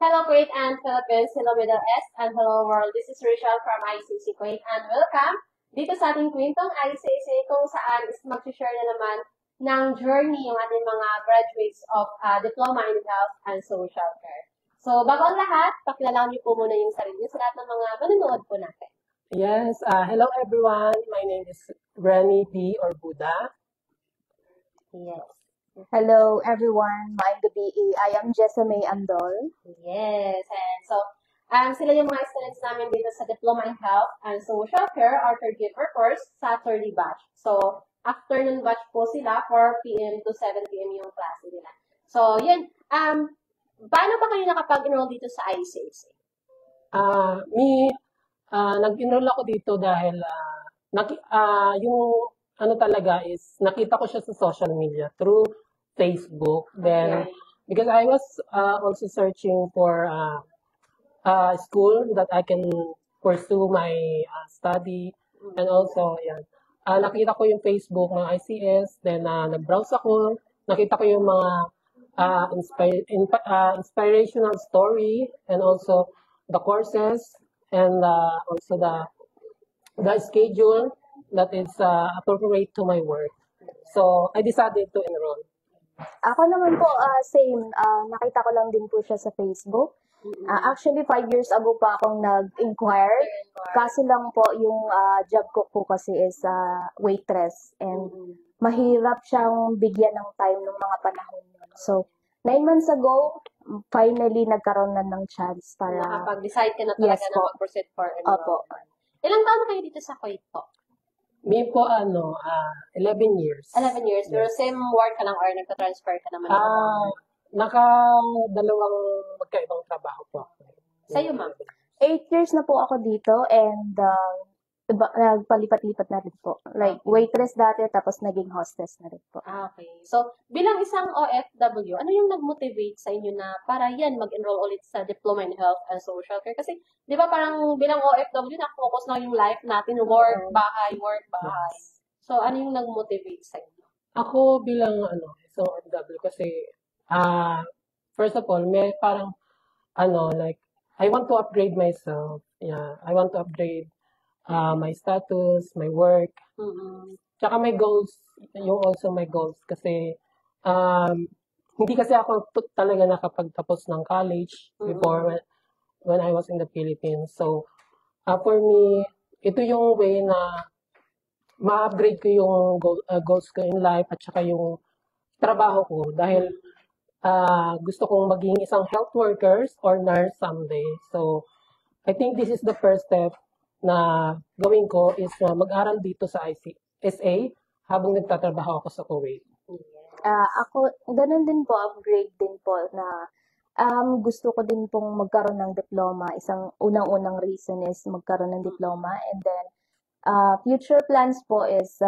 Hello, Kuwait and Philippines. Hello, Middle East, and hello, world. This is Rachel from ICC Kuwait, and welcome dito sa ating kwentong ICC kung saan is mag-share na naman ng journey yung ating mga graduates of Diploma in Health and Social Care. So, bago ang lahat, pakilala niyo po muna yung sarili niyo sa lahat ng mga manonood po natin. Yes, hello everyone. My name is Granny P. or Buddha. Yes. Hello everyone, Mind the BE. I am Jessame Andol. Yes. And so, sila yung mga students namin dito sa Diploma in Health and Social Care, our third year course, Saturday batch. So, afternoon batch po sila, 4 p.m. to 7 p.m. yung klase nila. So, yun. Paano ba kayo nakapag-enroll dito sa ICAC? Nag-enroll ako dito dahil yung ano talaga is nakita ko siya sa social media through Facebook. Then, because I was also searching for a school that I can pursue my study. And also, yan. Nakita ko yung Facebook ng ICS. Then, nag-browse ako. Nakita ko yung mga inspirational story and also the courses and also the schedule that is appropriate to my work. So, I decided to enroll. Ako naman po, same. Nakita ko lang din po siya sa Facebook. Actually, 5 years ago pa akong nag-inquire. Kasi lang po, yung job ko po kasi is waitress. And mahirap siyang bigyan ng time ng mga panahon yun. So, 9 months ago, finally nagkaroon na ng chance para... Nakapag-decide ka na talaga na mag-proceed for enrollment. Opo. Ilang taon na kayo dito sa Kuwait po? Me po, 11 years. 11 years. Pero same work ka lang or nagka-transfer ka naman? Naka-dalawang magkaibang trabaho po ako. Sa'yo, ma'am? 8 years na po ako dito and nagpalipat-lipat na rin po. Like, waitress dati tapos naging hostess na rin po. Okay. So, bilang isang OFW, ano yung nag-motivate sa inyo na para yan mag-enroll ulit sa Diploma in Health and Social Care? Kasi, di ba parang bilang OFW, na-focus na yung life natin, work, bahay, work, bahay. So, ano yung nag-motivate sa inyo? Ako bilang isang OFW kasi first of all, may parang like I want to upgrade myself. Yeah, I want to upgrade my status, my work. Tsaka my goals, yung also my goals kasi hindi kasi ako talaga nakapagtapos ng college before when I was in the Philippines. So, for me, ito yung way na ma-upgrade ko yung goals ko in life at saka yung trabaho ko dahil gusto kong maging isang health workers or nurse someday. So, I think this is the first step na gawin ko is mag-aral dito sa ICSA habang nagtatrabaho ako sa Kuwait. Ako, ganun din po, upgrade din po na gusto ko din pong magkaroon ng diploma. Isang unang-unang reason is magkaroon ng diploma and then future plans po is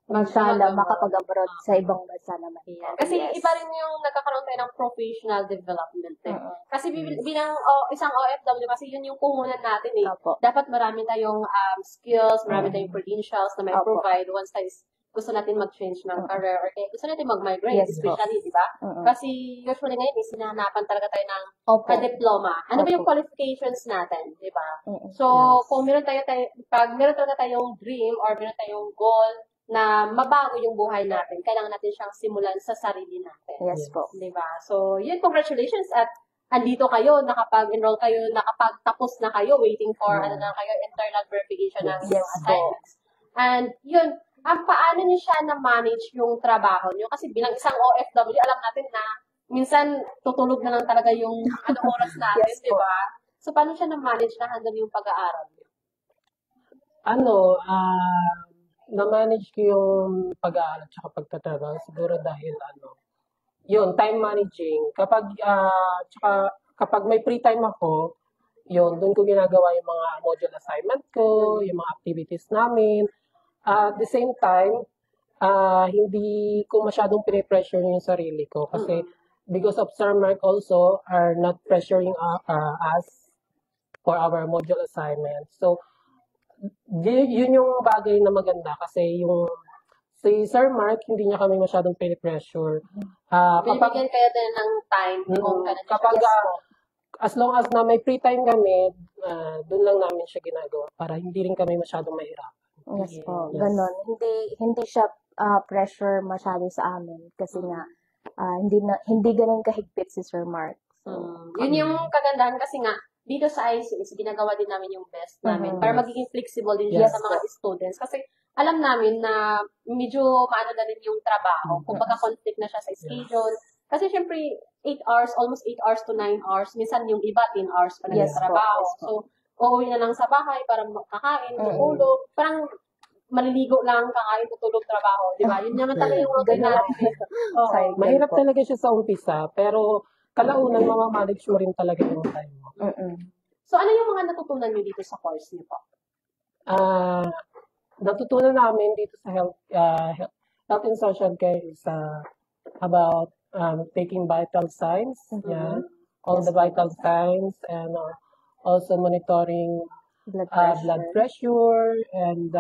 inshallah makapag-abroad sa ibang bansa naman. Kasi iba rin yung nagkakaroon tayo ng professional development. Kasi bilang isang OFW, kasi yun yung puhunan natin eh. Dapat marami tayong skills, marami tayong credentials na may provide once tayo gusto natin mag-change ng career or kaya gusto natin mag-migrate, especially, di ba? Kasi usually ngayon, sinahanapan talaga tayo ng diploma. Ano ba yung qualifications natin, di ba? So, kung pag meron talaga tayong dream or meron tayong goal na mabago yung buhay natin, kailangan natin siyang simulan sa sarili natin. Yes po. Di ba? So, yun, congratulations at andito kayo, nakapag-enroll kayo, nakapagtapos na kayo, waiting for internal verification ng assignments. And yun, paano niyo siya na-manage yung trabaho niyo? Kasi bilang isang OFW, alam natin na minsan tutulog na lang talaga yung oras natin, di ba? So, paano siya na-manage na handle yung pag-aaral niyo? Na-manage ko yung pag-aaral at saka pagtatrabaho siguro dahil yun, time managing. Kapag may free time ako, yun, doon ko ginagawa yung mga module assignment ko, yung mga activities namin. At the same time, hindi ko masyadong pinipressure yung sarili ko kasi because of Sir Mark also are not pressuring us for our module assignment. So, yun yung bagay na maganda kasi yung si Sir Mark, hindi niya kami masyadong pinipressure. Binibigyan kayo din ng time kung kapag as long as na may free time kami, doon lang namin siya ginagawa para hindi rin kami masyadong mahirap. Yes po, Yes. ganon. Hindi siya pressure masyado sa amin kasi nga hindi ganun kahigpit si Sir Mark. Yun yung kagandahan kasi nga, dito sa ICS, ginagawa din namin yung best namin para magiging flexible din siya Yes, sa mga students. Kasi alam namin na medyo maano na rin yung trabaho. Kung conflict na siya sa schedule. Kasi syempre, 8 hours, almost 8 hours to 9 hours. Minsan yung iba, 10 hours pa na Yes yung trabaho. po. So, uuwi na lang sa bahay para makakain, tutulog. Parang maliligo lang, kakain, tutulog, trabaho. Di ba? Yun naman talaga yung routine natin. Oo. Cycle Mahirap po. talaga siya sa umpisa, pero kalaunan, mamamanage mo rin talaga yung time mo. So, ano yung mga natutunan niyo dito sa course niyo po? Natutunan namin dito sa health and social care is about taking vital signs, all the vital signs, and also monitoring blood pressure, and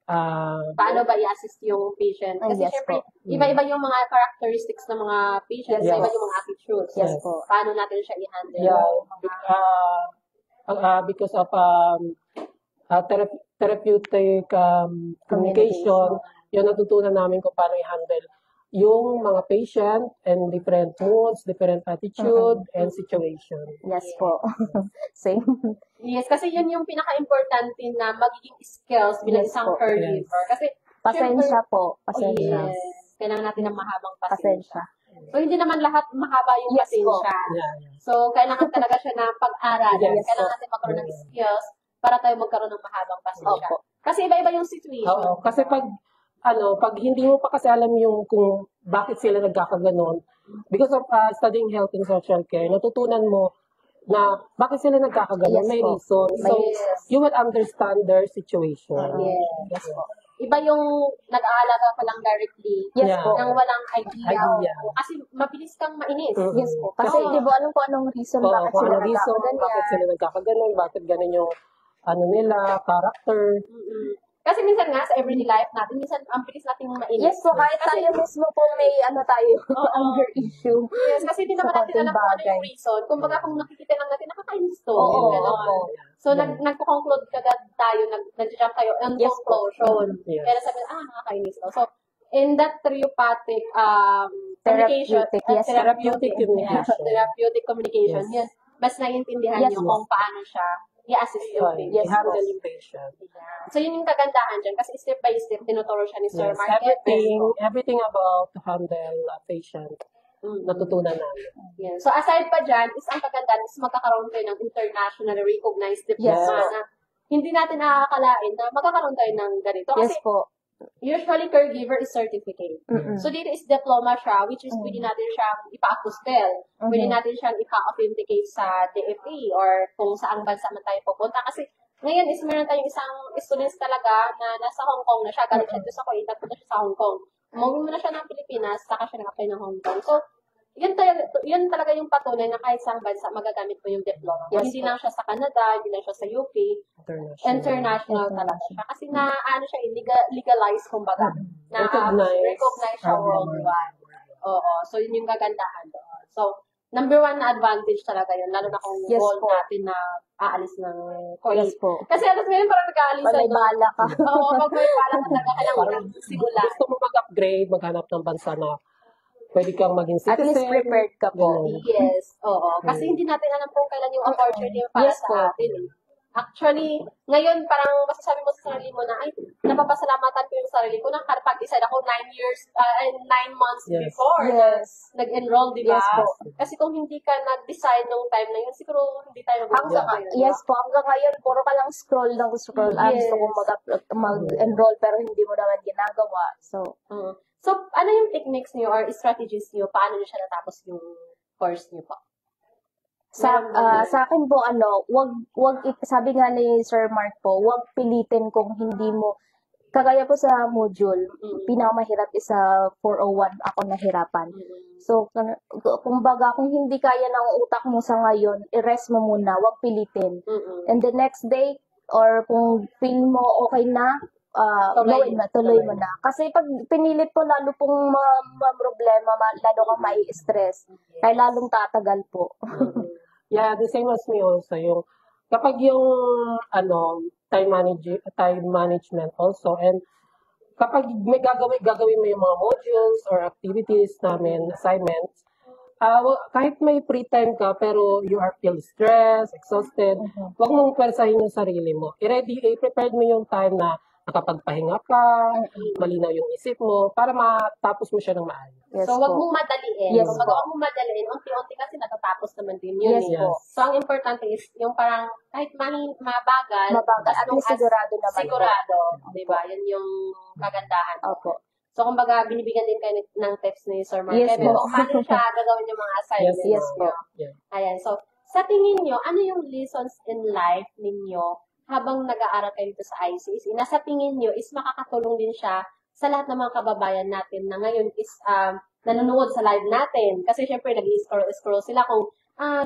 Paano ba i-assist yung patient? Kasi yes syempre, po. iba-iba yung mga characteristics ng mga patients, Yes. iba yung mga attitudes. Yes So, po. paano natin siya i-handle? because of therapeutic communication, yun natutunan namin kung paano i-handle yung mga patient and different moods, different attitude, and situation. Yes po. Same. Yes, kasi yun yung pinaka-importante na magiging skills bilang Yes isang po. caregiver. Kasi, Pasensya syempre, po. Pasensya. yes, kailangan natin ng mahabang Pasensya. pasensya. So, hindi naman lahat mahaba yung Yes po. pasensya. Yeah. So, kailangan talaga siya ng pag-aral. Yes Kailangan po. natin magkaroon ng skills para tayo magkaroon ng mahabang pasensya. Opo. Kasi iba-iba yung situation. Oo, kasi pag hindi mo pa kasi alam yung kung bakit sila nagkakaganon, because of studying health and social care, natutunan mo na bakit sila nagkakaganon, Yes may po. reason. So, Yes. you will understand their situation. Yes po. Iba yung nag-aalaga ka lang directly Yes Yeah. po. nang walang idea. Idea. Kasi mabilis kang mainis. Yes po. Kasi Oo. di ba alam ko anong reason Oo, bakit kung sila ano reason, bakit nagkakaganyan. sila nagkakaganon, bakit ganun yung nila, character. Kasi minsan nga, sa everyday life natin, minsan ang bilis nating mainis. Yes po, kahit Kasi- tayo mismo po may anger issue. Yes, kasi hindi naman Sa natin alam kung ano konting yung reason. Kumbaga kung nakikita lang natin, nakakainis to. Oo, Ganon. opo. So, nagko-conclude kagad tayo, nag-jump tayo on Yes po. conclusion. Yes. Pero sabi, nakakainis to. So, in that therapeutic communication, Therapeutic, yes. Therapeutic communication. therapeutic communication, Yes. yes. Mas naiintindihan Yes niyo po. kung paano siya i-assist yung patient. Yes, I-handle po. yung patient. So, yun yung kagandahan dyan. Kasi step by step, tinuturo siya ni Sir Yes, Mark. everything about to handle a patient, natutunan namin. Yeah. So, aside pa dyan, is ang kagandahan is magkakaroon tayo ng internationally recognized diploma Yes. na hindi natin nakakalain na magkakaroon tayo ng ganito. Kasi Yes po. usually caregiver is certificate. So, dito is diploma siya, which is pwede natin siyang ipa-apostel. Pwede natin siyang ipa-authenticate sa DFA or kung saang bansa man tayo pupunta. Kasi ngayon is meron tayong isang students talaga na nasa Hong Kong na siya. Galing siya dito sa Kuwait, napunta siya sa Hong Kong. Umuwi muna siya ng Pilipinas, saka siya nag-apply ng Hong Kong. So, yun talaga yung patunay na kahit saang bansa magagamit mo yung diploma. Yes, Hindi po. lang siya sa Canada, hindi lang siya sa UK, international talaga siya. Kasi siya, legalized, kumbaga. Na recognize siya worldwide. Oo. So, yun yung kagandahan doon. So, number one na advantage talaga yun. Lalo na kung Yes, goal po. natin na aalis ng Kuwait. Yes po. Kasi alas ngayon parang nag-aalis Pag may bala ka. Oo, pag may bala ka talaga, kailangan simula. Gusto mo mag-upgrade, maghanap ng bansa na pwede kang maging At citizen. least prepared ka po. Ganun. Yes, oo. Kasi hindi natin alam kung kailan yung opportunity para Yes, sa po. atin. Actually, ngayon parang masasabi mo sa sarili mo na, ay, napapasalamatan ko yung sarili ko na nakapag-decide ako 9 months Yes. before Yes. nag-enroll, di ba? Yes, po. Kasi kung hindi ka nag-decide nung time na yun, siguro hindi tayo Hanggang, ngayon. yes po, hanggang ngayon, puro ka lang scroll ng scroll. Yes. Gusto kong mag-enroll pero hindi mo naman ginagawa. So, So, ano yung techniques niyo or strategies niyo? Paano niyo siya natapos yung course niyo po? sa akin po, sabi nga ni Sir Mark po, wag pilitin kung hindi mo, kagaya po sa module, pinakamahirap is sa 401 ako nahirapan. So, kumbaga, kung hindi kaya ng utak mo sa ngayon, i-rest mo muna, wag pilitin. And the next day, or kung feel mo okay na, tuloy mo na. Kasi pag pinilit po, lalo pong problema, lalo kang mai-stress. Kaya lalong tatagal po. Yeah, the same as me also. Yung, kapag yung, time management also, and kapag may gagawin mo yung mga modules or activities namin, assignments, kahit may free time ka pero you are feel stressed, exhausted, huwag mong pwersahin yung sarili mo. I-prepared mo yung time na nakapagpahinga ka, malinaw yung isip mo, para matapos mo siya ng maayos. Yes So, wag po. mong madaliin. Yes Kung po. wag mong madaliin, unti-unti kasi natatapos naman din yun. Yes eh. po. So, ang importante is yung parang kahit mabagal, Mabagal. as At long least sigurado naman po. sigurado, di ba? Yan yung kagandahan. Opo. So, kumbaga, binibigyan din kayo ng tips ni Sir Mark Yes Kevin po. kung paano siya gagawin yung mga assignments. Yes po. Yeah. Ayan. So, sa tingin nyo, ano yung lessons in life ninyo habang nag-aaral kayo dito sa ICAC? Na sa tingin nyo is makakatulong din siya sa lahat ng mga kababayan natin na ngayon is nanonood sa live natin. Kasi syempre, nag-scroll sila kung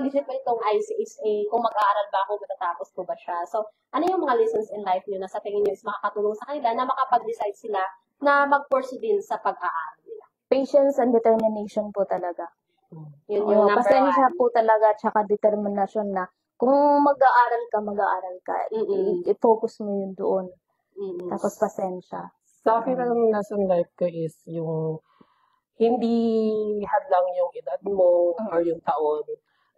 legit ba itong ICAC, kung mag-aaral ba ako, matatapos ko ba siya. So, ano yung mga lessons in life nyo na sa tingin nyo is makakatulong sa kanila na makapag-decide sila na mag-pursue din sa pag-aaral nila? Patience and determination po talaga. Yun yung number Pasensya one. po talaga, tsaka determinasyon na kung mag-aaral ka, i-focus mo yun doon. Tapos pasensya. Sa akin, ang lesson life ko is yung hindi hadlang yung edad mo or yung taon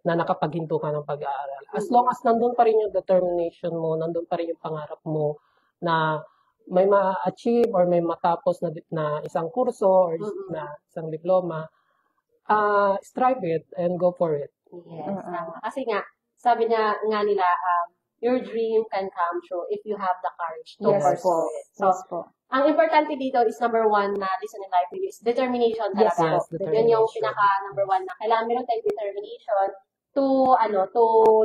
na nakapaghinto ka ng pag-aaral. As long as nandun pa rin yung determination mo, nandun pa rin yung pangarap mo na may ma-achieve or may matapos na isang kurso or na isang diploma, strive it and go for it. Yes, tama. Kasi nga, sabi nga nila, your dream can come true if you have the courage to Yes pursue po. it. So, Yes po. ang importante dito is number one na lesson in life is determination Yes talaga. po. Yun yung pinaka number one na kailangan meron tayong determination to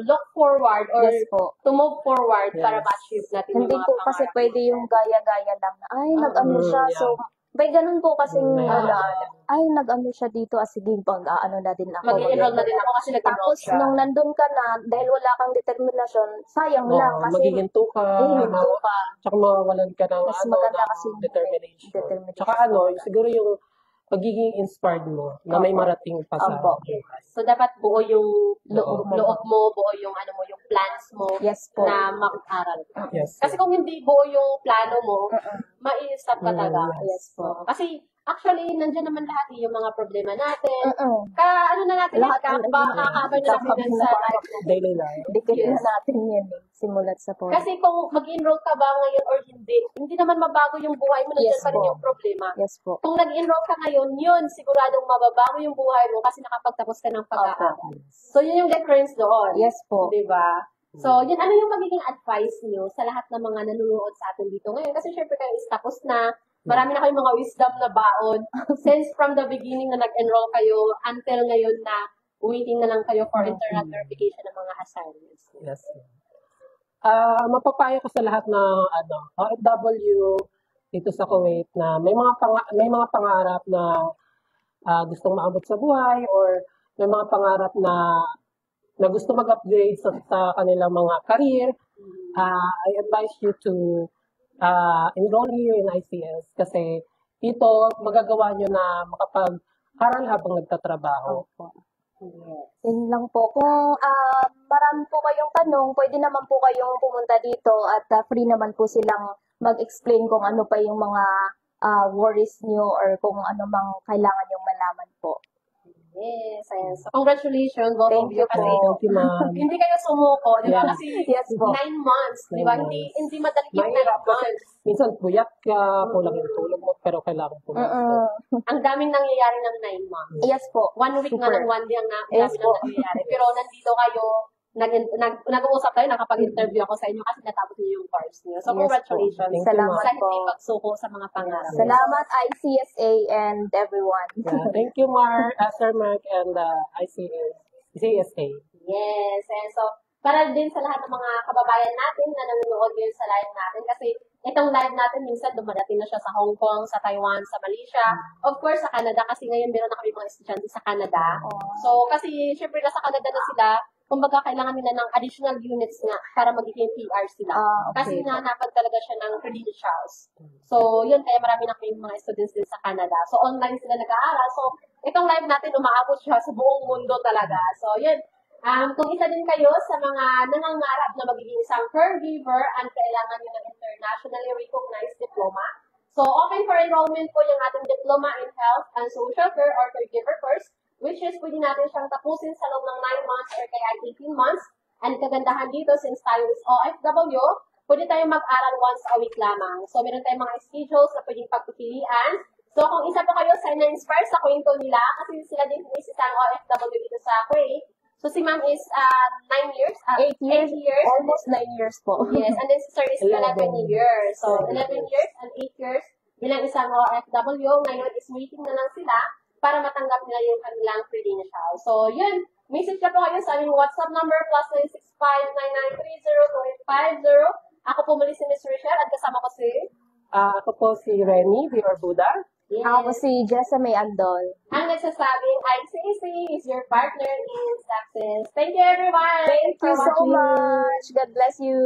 look forward or Yes po. to move forward Yes. para ma-achieve natin Hindi yung mga po kasi pangarap pwede natin. yung gaya-gaya lang na, ay, nag-ano siya. yeah. So, may ganun po kasing, Yeah. ay, nag-ano siya dito, sige, pag-ano na din ako. Mag-enroll na din ako kasi nag-enroll Tapos, siya. nung nandun ka na, dahil wala kang determinasyon, sayang lang. Kasi, Maghihinto ka, hihinto ka. tsaka mawawalan ka ng, Mas maganda ng kasi determination. determination. Tsaka siguro yung pagiging inspired mo na may Opo. marating pa sa Opo. buhay. So, dapat buo yung Loob mo. loob mo, buo yung yung plans mo Yes po. na mag-aral ka. Yes. Kasi kung hindi buo yung plano mo, mai-stop ka talaga. Yes po. Kasi, actually, nandiyan naman lahat yung mga problema natin. Mm-mm. Ano na natin, Lahat kakabay na natin yan sa life. Daily life. Dikit Yes. na natin yan, simulat sa po. Kasi kung mag-enroll ka ba ngayon or hindi naman mabago yung buhay mo, nandiyan Yes pa rin po. yung problema. Yes po. Kung nag-enroll ka ngayon, yun, siguradong mababago yung buhay mo kasi nakapagtapos ka ng pag-aaral. So, yun yung difference doon. Yes po. Di ba? So, yun, ano yung magiging advice nyo sa lahat ng mga nanonood sa atin dito ngayon? Kasi syempre kayo is tapos na, marami na kayong mga wisdom na baon. Since from the beginning na nag-enroll kayo, until ngayon na waiting na lang kayo for internal verification ng mga assignments. Yes. Mapapayo ko sa lahat ng OFW dito sa Kuwait na may mga pangarap na gustong maabot sa buhay or may mga pangarap na gusto mag-upgrade sa kanilang mga career. I advise you to enroll here in ICS kasi dito magagawa nyo na makapag-aral habang nagtatrabaho. Yun lang po. Kung marami po kayong tanong, pwede naman po kayong pumunta dito at free naman po silang mag-explain kung ano pa yung mga worries nyo or kung ano mang kailangan yung malaman po. Yes, ayan. So, congratulations, both of Thank you. you Kasi po. Thank you, ma'am. hindi kayo sumuko, di ba? Yeah. Kasi Yes po. 9 months, di ba? 9 Hindi madali yung 9 Mahirap kasi months. minsan puyat ka, kulang yung tulog mo, pero kailangan pumasok. Ang daming nangyayari ng 9 months. Yes po. 1 week Super. nga ng 1 day ang Yes dami po. nang nangyayari. Pero nandito kayo, nag-uusap tayo, nakapag-interview ako sa inyo kasi natapos niyo yung course niyo. So, Yes po. congratulations. Thank you, Salamat Sa po. hindi pagsuko sa mga pangarap. Salamat ICSA and everyone. Yeah, thank you, Sir Mark, and CSA. Yes. And so, para din sa lahat ng mga kababayan natin na nanonood ngayon sa live natin kasi itong live natin minsan dumadating na siya sa Hong Kong, sa Taiwan, sa Malaysia, of course sa Canada kasi ngayon meron na kami mga estudyante sa Canada. So, kasi syempre nasa Canada na sila, kumbaga kailangan nila ng additional units nga para magiging PR sila. Kasi nanapag talaga siya ng credentials. So, yun, kaya marami na kami mga students din sa Canada. So, online sila nag-aaral. So, itong live natin, umaabot siya sa buong mundo talaga. So, yun, Kung isa din kayo sa mga nangangarap na magiging isang caregiver at kailangan nyo ng internationally recognized diploma, so open for enrollment po yung ating Diploma in Health and Social Care or Caregiver course, which is pwede natin siyang tapusin sa loob ng 9 months or kaya 18 months. And kagandahan dito, since tayo is OFW, pwede tayong mag-aral once a week lamang. So meron tayong mga schedules na pwedeng pagpipilian. So kung isa po kayo sa na-inspire sa kwento nila, kasi sila din is isang OFW dito sa Kuwait. So si ma'am is 9 years? 8 years. 8 years. Almost 9 years po. Yes, and then si sir is 11 years. So 11 11 years and 8 years bilang isang OFW. Ngayon is waiting na lang sila para matanggap nila yung kanilang credential. So yun, message na po kayo sa aming WhatsApp number +965-9930-2850. Ako po muli si Ms. Rochelle at kasama ko si... Ako po si Renny, Bior Buda. Yes. Ako po si Jessa May Andol. Ang nagsasabing ICC is your partner in success. Thank you everyone! Thank you so watching. much. God bless you.